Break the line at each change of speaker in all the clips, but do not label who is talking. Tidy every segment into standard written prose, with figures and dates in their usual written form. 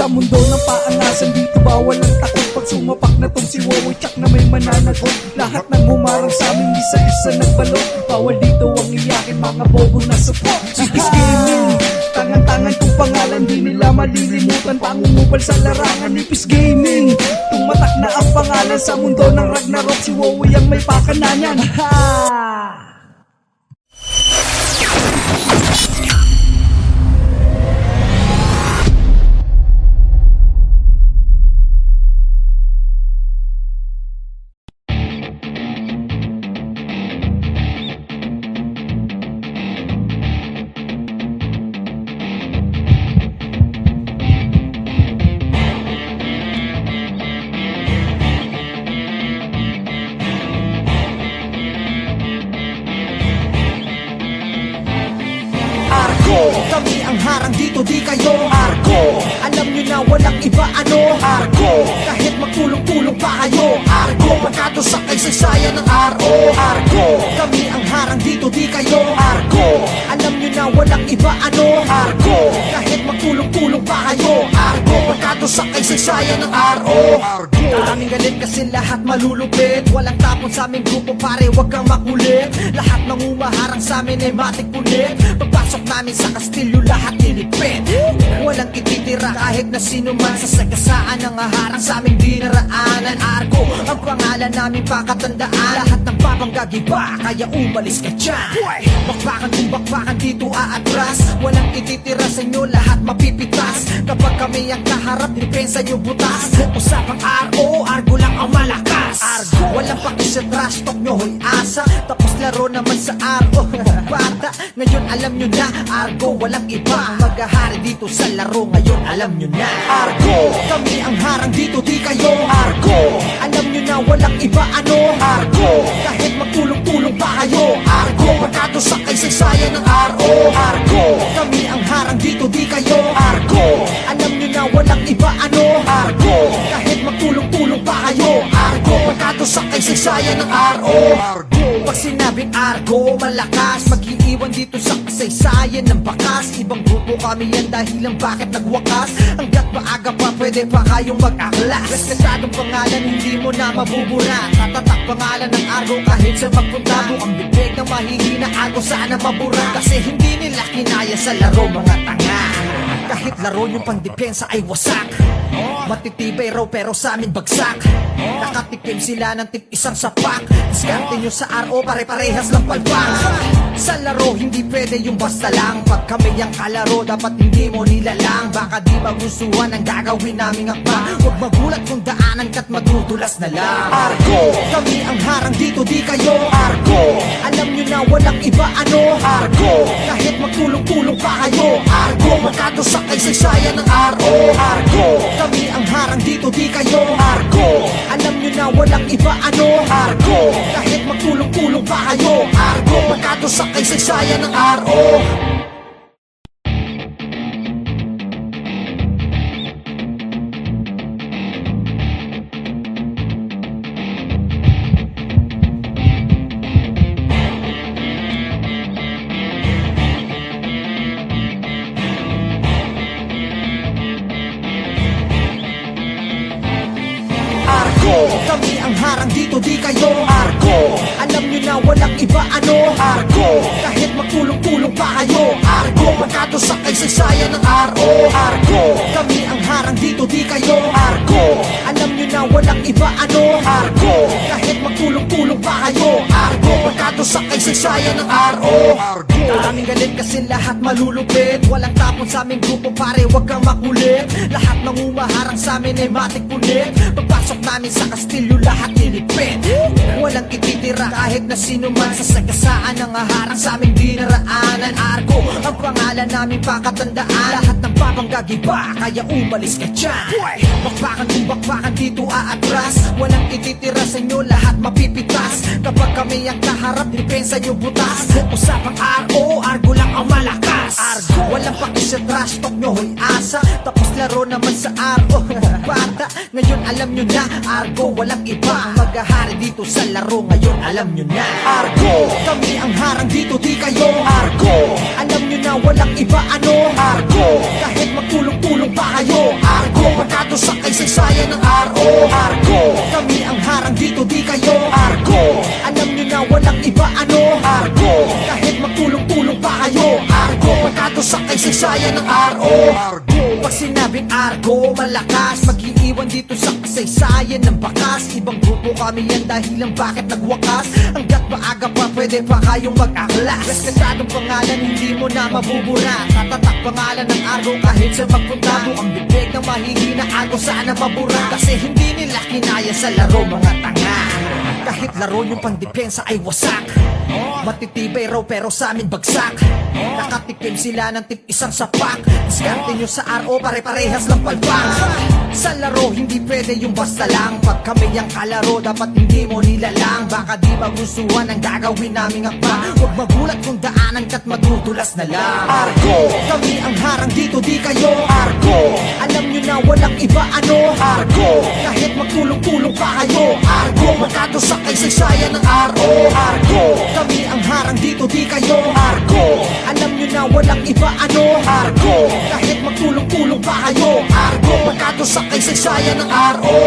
Sa mundo ng paangasan dito bawal ang takot. Pag sumapak na tong si Wowie tsak na may mananagot. Lahat ng humarang sa amin isa-isa nagbalot. Bawal dito ang iyakin mga bobo na support. Nipis Gaming, tangan-tangan kong pangalan, di nila malilimutan. Pangungupal sa larangan, Nipis Gaming. Tumatak na ang pangalan sa mundo ng Ragnarok. Si Wowie ang may pakananan. Ha!
Kami ang harang dito, di kayo Argo. Alam nyo na walang iba ano Argo. Kahit magtulong-tulong pa kayo Argo. Pagkato sa kaysaysayan ng RO Argo. Kami ang harang dito, di kayo Argo. Alam nyo na walang iba ano Argo. Kahit magtulong-tulong pa kayo Argo. Pagkato sa kaysaysayan ng RO Argo. Daming galit kasi lahat malulupit. Walang tapon sa aming grupo pare, wag kang makulit. Lahat ng umaharang sa amin ay matik pulit. Pagpasok namin sa kastilyo lahat nilipit. Walang ititira kahit na sino man. Sa sagasaan ng haharang sa aming dinaraanan. Argo ang pangalan namin pakatandaan. Lahat ng papanggagiba kaya umalis ka dyan. Bakbakan kung bakbakan dito aatras. Walang ititira sa inyo lahat mapipitas. Kapag kami ang kaharap depensa nyo butas. Usapang RO, Argo lang ang malakas. Argo, walang pakis sa trash talk nyo hoy asa. Tapos laro naman sa RO. Bata, ngayon alam nyo na Argo, walang iba ang maghahari dito sa laro. Ngayon alam nyo na Argo, kami ang harang dito, di kayo Argo. Alam nyo na walang iba ano Argo. Kahit magtulong-tulong pa kayo Argo. Pagkato sa kaysaysayan ng RO Argo. Kami ang harang dito, di kayo Argo. Alam nyo na walang iba ano Argo. Kahit magtulong-tulong pa kayo Argo. Pagkato sa kaysaysayan ng RO Argo. Pag sinabing Argo, malakas mag-iiwan dito sa kasaysayan ng bakas. Ibang grupo kami yan dahilan bakit nagwakas. Hanggat maaga pa pwede pa kayong mag-aklas. Respetadong pangalan hindi mo na mabubura. Tatatak pangalan ng Argo kahit sa magpunta mo. Ang bibig ng mahihina Argo sana mabura. Kasi hindi nila kinaya sa laro mga tanga. Kahit laro yung pangdepensa ay wasak. Matitibay raw pero sa amin bagsak. Nakatikim sila ng tip isang sapak. Diskarte nyo sa RO pare-parehas ng palpang. Sa laro hindi pwede yung basta lang. Pag kami ang kalaro dapat hindi mo nilalang. Baka di magustuhan ang gagawin naming akbang. Huwag magulat kung daanan ka't madudulas na lang. Argo, kami ang harang dito, di kayo Argo. Alam nyo na walang iba ano Argo. Kahit magtulong-tulong pa kayo Argo. Magkato sa kaysaysayan ng RO Argo. Kami ang harang dito, di kayo Argo. Alam nyo na walang iba ano Argo. Kahit magtulong-tulong pa kayo Argo. Magkato sa kaysaysayan ng RO. Kami ang harang dito, di kayo Argo. Alam nyo na walang iba ano Argo. Kahit magtulong-tulong pa kayo Argo. Pagkato sa kaysaysayan ng RO Argo. Kami ang harang dito, di kayo Argo. Alam nyo na walang iba ano Argo. Kahit magtulong-tulong pa kayo Argo. Pagkato sa kaysaysayan ng RO Argo. Daming galit kasi lahat malulupit. Walang tapon sa aming grupo pare, wag kang makulit. Lahat ng umaharang sa amin ay matik pulit. Pagpasok namin sa kastilyo lahat nilipit. Walang ititira kahit na sino man. Sa sagasaan ng haharang sa aming dinaraanan. Argo ang pangalan namin pakatandaan. Lahat ng papanggagiba kaya umalis ka dyan. Bakbakan kung bakbakan dito aatras. Walang ititira sa inyo lahat mapipitas. Kapag kami ang kaharap depensa nyo butas. Usapang RO, Argo lang ang malakas. Argo, walang pakis sa trash talk nyo hoy asa. Tapos laro naman sa RO. Bata, ngayon alam nyo na Argo, walang iba ang maghahari dito sa laro. Ngayon alam nyo na Argo, kami ang harang dito, di kayo Argo. Alam nyo na walang iba ano Argo. Kahit magtulong-tulong pa kayo Argo. barkado sa kaysaysayan ng RO. Argo, kami ang harang dito di kayo. Argo, alam nyo na walang iba ano. Argo, kahit magtulong-tulong pa kayo. Argo, barkado sa kaysaysayan ng RO. Argo, pag sinabing Argo, malakas mag-iiwan dito sa kasaysayan ng bakas. Ibang grupo kami yan dahilan bakit nagwakas. Hanggat maaga pa pwede pa kayong mag-aklas. Respetadong pangalan hindi mo na mabubura. Tatatak pangalan ng Argo kahit sa magpunta. Ang bibig ng mahihina Argo sana mabura. Kasi hindi nila kinaya sa laro mga tanga. Kahit laro yung pangdepensa ay wasak. Matitibay raw pero sa amin bagsak. Nakatikim sila ng tip isang sapak. Diskarte nyo sa RO pare-parehas lang palpak. Sa laro hindi pwede yung basta lang. Pag kami ang kalaro dapat hindi mo nilalang. Baka di magustuhan ang gagawin naming akma. Huwag magulat kung daanan ka't madudulas na lang. Argo, kami ang harang dito di kayo. Argo, alam nyo na walang iba ano. Argo, kahit magtulong-tulong pa kayo. Argo, barkado sa kaysaysayan ng RO. Argo, kami ang harang dito di kayo. Argo, alam nyo na walang iba ano. Argo, kahit magtulong-tulong pa kayo. Argo, barkado sa kaysaysayan ng RO.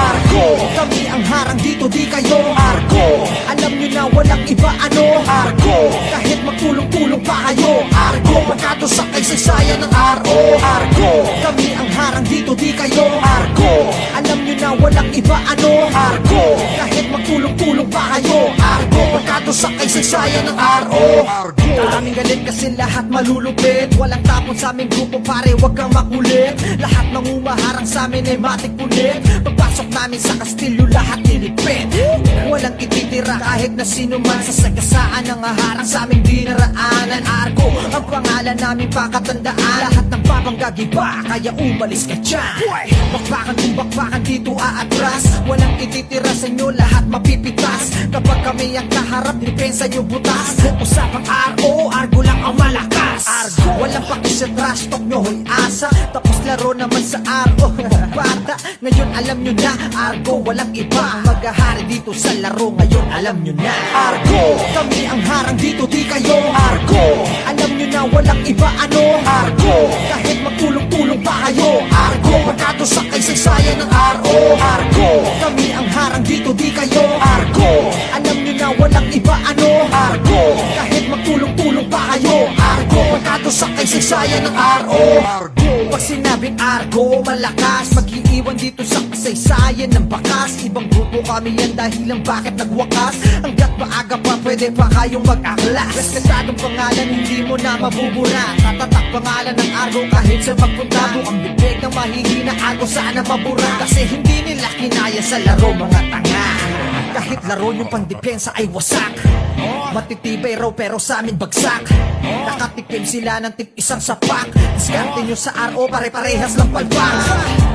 Argo, kami ang harang dito di kayo. Argo, alam nyo na walang iba ano. Argo, kahit magtulong-tulong pa kayo. Argo, barkado sa kaysaysayan ng RO. Argo, kami ang harang dito di kayo. Argo, alam nyo na walang iba ano. Argo, kahit magtulong-tulong pa kayo. Argo, barkado sa kaysaysayan ng RO. Argo, maraming galit kasi lahat malulupit. Walang tapon sa aming grupo pare, wag kang makulit. Lahat ng umaharang sa amin ay matik punit. Pagpasok namin sa kastilyo lahat nilipit. Walang ititira kahit na sino man. Sa sagasaan ng haharang sa aming dinaraanan. Argo, ang pangalan namin pakatandaan. Lahat ng papanggagiba kaya umalis ka dyan. Bakbakan kung bakbakan dito aatras. Walang ititira sa inyo lahat mapipitas. Kapag kami ang kaharap depensa nyo butas. Usapang RO, Argo lang ang malakas. Argo, walang paki sa trash talk nyo hoy asa. Tapos laro naman sa RO. Bata, ngayon alam nyo na. Argo, walang iba ang maghahari dito sa laro. Ngayon alam nyo na. Argo, kami ang harang dito di kayo. Argo, alam nyo na walang iba ano. Argo, kahit magtulong-tulong pa kayo. Argo, barkado sa kaysaysayan ng RO. Argo, kami ang harang dito di kayo. Argo, alam nyo na walang iba ano. Argo, kahit magtulong-tulong pa kayo. Argo, barkado sa kaysaysayan ng RO. Argo, pag sinabing Argo, malakas mag-iiwan dito sa kasaysayan ng bakas. Ibang grupo kami yan dahilan bakit nagwakas. Hanggat maaga pa pwede pa kayong mag-aklas. Respetadong pangalan hindi mo na mabubura. Tatatak pangalan ng Argo kahit sa magpunta. Ang bibig ng mahihina Argo sana mabura. Kasi hindi nila kinaya sa laro mga tanga. Kahit laro yung pangdepensa ay wasak. Matitibay raw pero sa amin bagsak. Nakatikim sila ng tip isang sapak. Diskarte nyo sa RO pare-parehas lang palpak.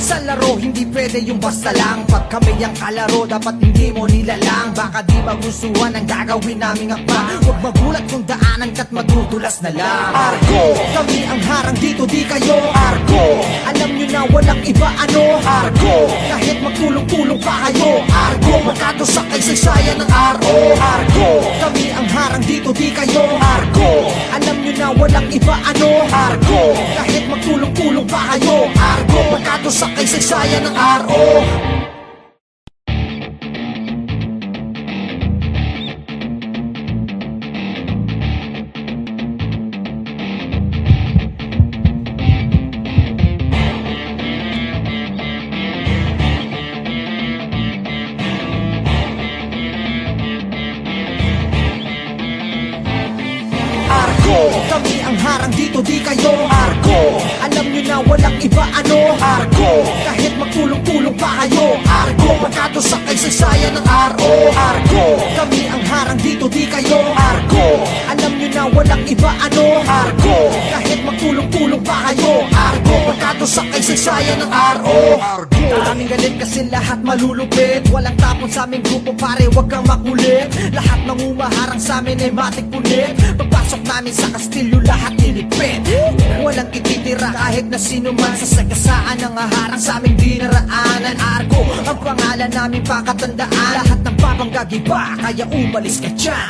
Sa laro hindi pwede yung basta lang. Pag kami ang kalaro dapat hindi mo nilalang. Baka di magustuhan ang gagawin naming akma. Huwag magulat kung daanan ka't madudulas na lang. Argo, kami ang harang dito di kayo. Argo, alam nyo na walang iba ano. Argo, kahit magtulong-tulong pa kayo. Argo, barkado sa kaysaysayan ng RO. Argo, kami ang harang dito di kayo. Argo, alam nyo na walang iba ano. Argo, kahit magtulong-tulong pa kayo. Argo, barkado sa kaysaysayan ng RO. Argo, kami ang harang dito di kayo. Argo, alam nyo na walang iba ano. Argo, kahit magtulong-tulong pa kayo. Argo, barkado sa kaysaysayan ng RO. Argo, kami ang harang dito di kayo. Argo, alam nyo na na walang iba ano Argo, kahit magtulong-tulong pa kayo Argo, pagkato sa kaysaysayan ng RO Maraming galit kasi lahat malulupit Walang tapon sa aming grupo pare, wag kang makulit Lahat ng umaharang sa amin ay matik punit Pagpasok namin sa kastilyo lahat nilipit Walang ititira kahit na sino man Sa sagasaan ng haharang sa aming dinaraanan Argo, ang pangalan namin pakatandaan Lahat ng papanggagiba, kaya umalis ka dyan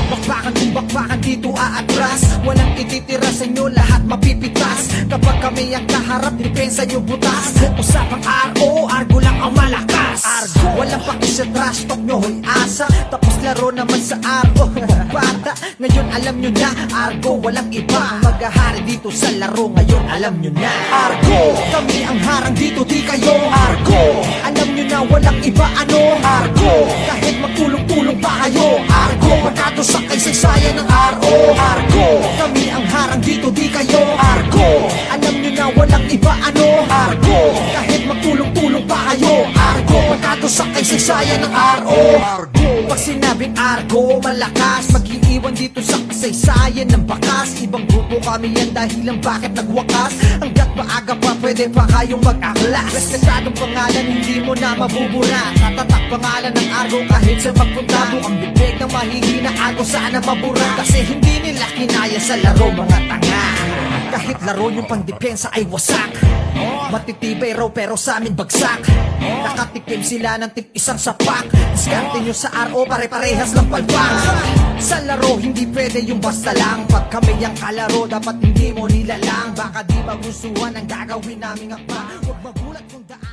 Bakbakan kung bakbakan dito aatras Walang ititira sa inyo, lahat mapipitas Kapag kami ang kaharap, depensa nyo butas Usapang RO, Argo lang ang malakas Argo, walang paki sa trash talk nyo, hoy asa Tapos laro naman sa RO, bata Ngayon alam nyo na, Argo, walang iba Ang maghahari dito sa laro, ngayon alam nyo na Argo, kami ang harang dito, di kayo Argo, alam nyo na walang iba ano Argo, kahit magtulong-tulong pa kayo Argo, pagkato sa kaysaysayan ng RO Argo, kami ang harang dito, di kayo Argo, alam nyo na walang iba ano Argo, kahit magtulong-tulong pa kayo Argo, pagkato sa kaysaysayan ng RO Pag sinabing Argo, malakas Mag-iiwan dito sa kasaysayan ng bakas Ibang grupo kami yan dahilan bakit nagwakas Hanggat maaga pa pwede pa kayong mag-aklas Respetadong pangalan hindi mo na mabubura Tatatak pangalan ng Argo kahit sa magpunta Ang bibig ng mahihina Argo sana mabura Kasi hindi nila kinaya sa laro mga tanga Kahit laro yung pangdepensa ay wasak Matitibay raw pero sa amin bagsak Nakatikim sila ng tip isang sapak Diskarte nyo sa RO pare-parehas ng palpang Sa laro hindi pwede yung basta lang Pag kami ang kalaro dapat hindi mo nilalang Baka di magustuhan ang gagawin naming akba Huwag magulat kung daan